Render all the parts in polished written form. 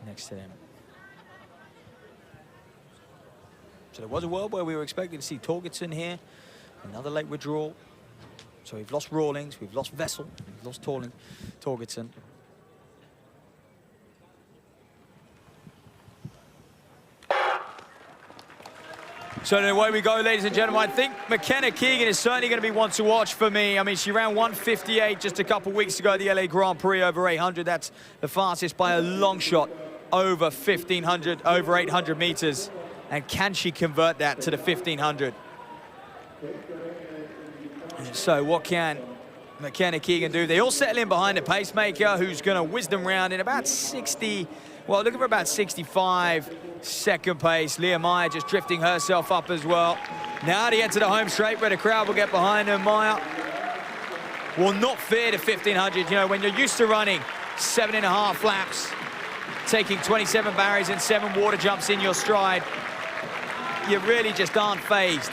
next to them. So there was a world where we were expecting to see Thorgerson here. Another late withdrawal. So we've lost Rawlings, we've lost Vessel, we've lost Thorgerson. So away we go, ladies and gentlemen. I think McKenna Keegan is certainly going to be one to watch for me. I mean, she ran 1:58 just a couple weeks ago at the LA Grand Prix over 800. That's the fastest by a long shot over 1,500, over 800 meters. And can she convert that to the 1,500? So what can McKenna Keegan do? They all settle in behind the pacemaker, who's going to whiz them round in about 60, well, looking for about 65 second pace. Leah Meyer just drifting herself up as well. Now to get to the home straight where the crowd will get behind her. Meyer will not fear the 1,500. You know, when you're used to running 7.5 laps, taking 27 barriers and 7 water jumps in your stride, you really just aren't phased.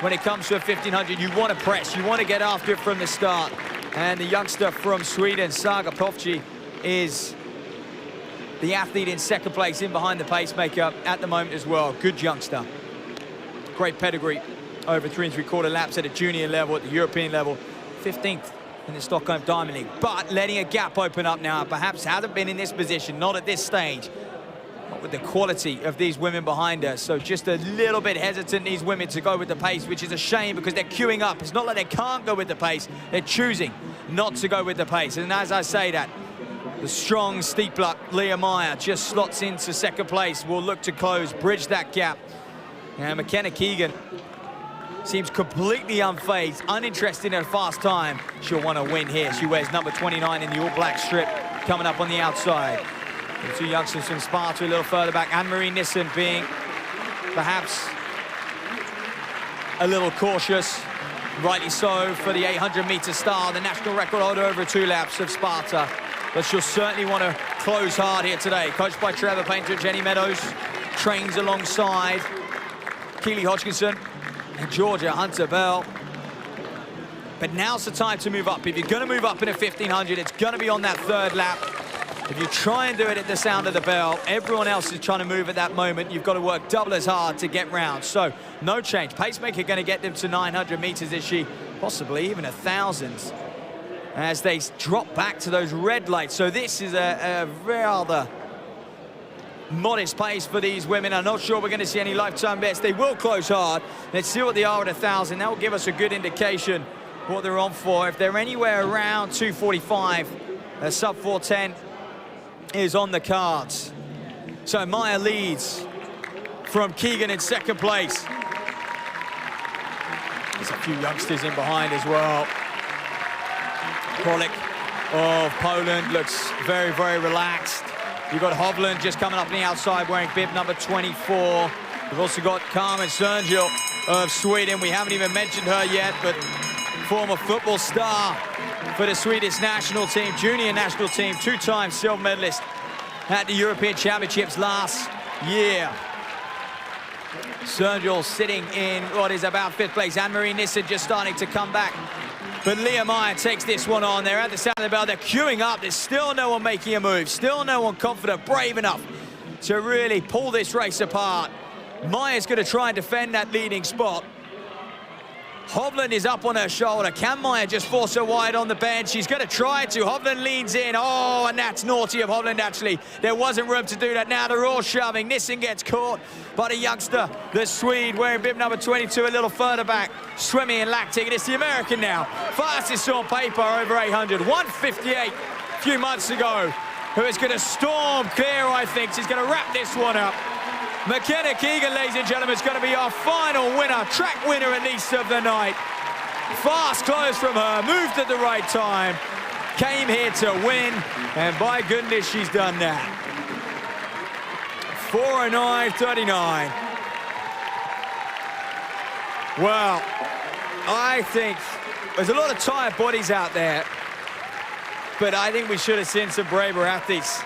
When it comes to a 1,500, you want to press, you want to get after it from the start. And the youngster from Sweden, Saga Pofci, is the athlete in second place in behind the pacemaker at the moment as well. Good youngster. Great pedigree over 3 3/4 laps at a junior level, at the European level. 15th in the Stockholm Diamond League. But letting a gap open up now, perhaps hasn't been in this position, not at this stage. With the quality of these women behind her. So just a little bit hesitant, these women, to go with the pace, which is a shame because they're queuing up. It's not like they can't go with the pace. They're choosing not to go with the pace. And as I say that, the strong, steep luck Leah Meyer just slots into second place. Will look to close, bridge that gap. And McKenna Keegan seems completely unfazed, uninterested in a fast time. She'll want to win here. She wears number 29 in the all-black strip, coming up on the outside. The 2 youngsters from Sparta a little further back. Anne-Marie Nissen being perhaps a little cautious, rightly so, for the 800-meter star, the national record holder over 2 laps of Sparta. But she'll certainly want to close hard here today. Coached by Trevor Painter, Jenny Meadows trains alongside Keely Hodgkinson and Georgia Hunter-Bell. But now's the time to move up. If you're going to move up in a 1,500, it's going to be on that 3rd lap. If you try and do it at the sound of the bell, everyone else is trying to move at that moment. You've got to work double as hard to get round. So no change. Pacemaker going to get them to 900 meters, is she? Possibly even 1,000 as they drop back to those red lights. So this is a rather modest pace for these women. I'm not sure we're going to see any lifetime bets. They will close hard. Let's see what they are at 1,000. That will give us a good indication what they're on for. If they're anywhere around 2:45, a sub 4:10 is on the cards. So Meyer leads from Keegan in second place. There's a few youngsters in behind as well. Krolik of Poland looks very, very relaxed. You've got Hovland just coming up on the outside wearing bib number 24. We've also got Carmen Sörngil of Sweden. We haven't even mentioned her yet, but former football star for the Swedish national team, junior national team, 2-time silver medalist at the European Championships last year. Sörngil sitting in what is about 5th place. Anne-Marie Nissen just starting to come back. But Leah Meyer takes this one on. They're at the sound of the bell. They're queuing up. There's still no one making a move. Still no one confident, brave enough to really pull this race apart. Meyer's going to try and defend that leading spot. Hovland is up on her shoulder. Can Meyer just force her wide on the bench? She's going to try to. Hovland leans in. Oh, and that's naughty of Hovland, actually. There wasn't room to do that. Now they're all shoving. Nissen gets caught by the youngster, the Swede, wearing bib number 22, a little further back. Swimming and lactic. And it's the American now. Fastest on paper over 800. 1:58 a few months ago. Who is going to storm clear, I think. She's going to wrap this one up. McKenna Keegan, ladies and gentlemen, is going to be our final winner, track winner at least of the night. Fast close from her, moved at the right time, came here to win, and by goodness, she's done that. 4:09.39. Well, I think there's a lot of tired bodies out there, but I think we should have seen some braver athletes.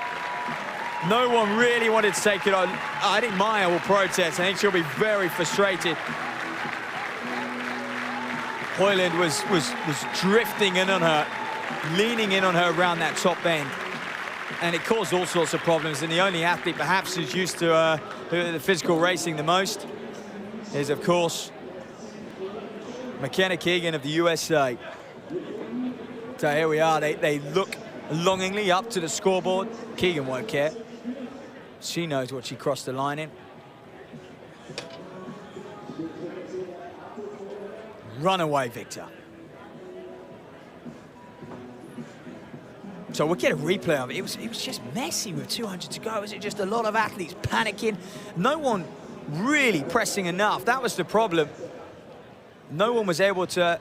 No one really wanted to take it on. I think Meyer will protest. I think she'll be very frustrated. Hoyland was drifting in on her, leaning in on her around that top end. and it caused all sorts of problems. And the only athlete perhaps who's used to the physical racing the most is, of course, McKenna Keegan of the USA. So here we are. They look longingly up to the scoreboard. Keegan won't care. She knows what she crossed the line in. Runaway victor. So we'll get a replay of it. It was just messy with 200 to go. Was it just a lot of athletes panicking? No one really pressing enough. That was the problem. No one was able to,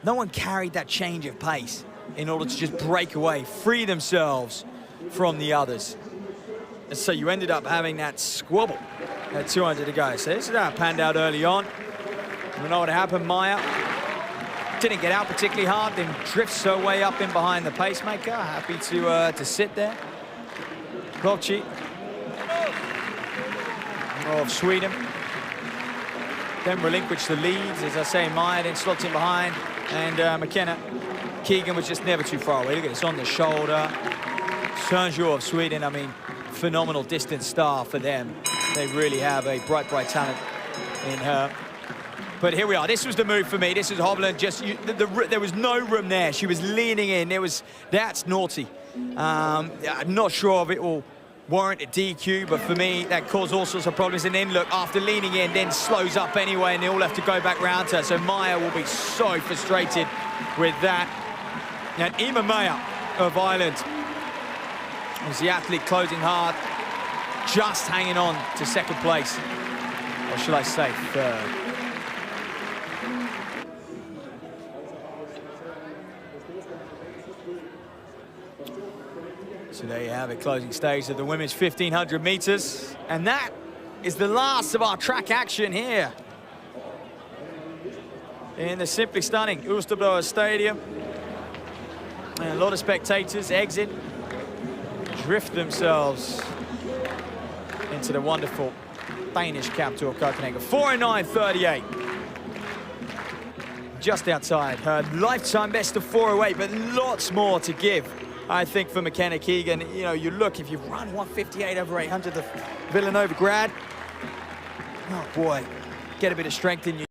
no one carried that change of pace in order to just break away, free themselves from the others. And so you ended up having that squabble at 200 to go. So this is how it panned out early on. You know what happened, Maya? Didn't get out particularly hard, then drifts her way up in behind the pacemaker. Happy to sit there. Klovci of Sweden. Then relinquished the leads. As I say, Maya then slots in behind. And McKenna Keegan was just never too far away. Look at this on the shoulder. Sönjo of Sweden, I mean, phenomenal distance star for them. They really have a bright, bright talent in her. But here we are. This was the move for me. This is Hovland. Just there was no room there. She was leaning in. That's naughty. I'm not sure if it will warrant a DQ, but for me, that caused all sorts of problems. And then look, after leaning in, then slows up anyway, and they all have to go back round her. So Maya will be so frustrated with that. And Ima Maya of Ireland is the athlete closing hard, just hanging on to second place. Or shall I say third? So there you have it, closing stage of the women's 1500 meters. And that is the last of our track action here in the simply stunning Oosterbrø Stadium. And a lot of spectators exit, drift themselves into the wonderful Danish capital of Copenhagen. 4:09:38. Just outside her lifetime best of 4:08, but lots more to give, I think, for McKenna Keegan. You know, you look, if you run 1:58 over 800, the Villanova grad, oh boy, get a bit of strength in you.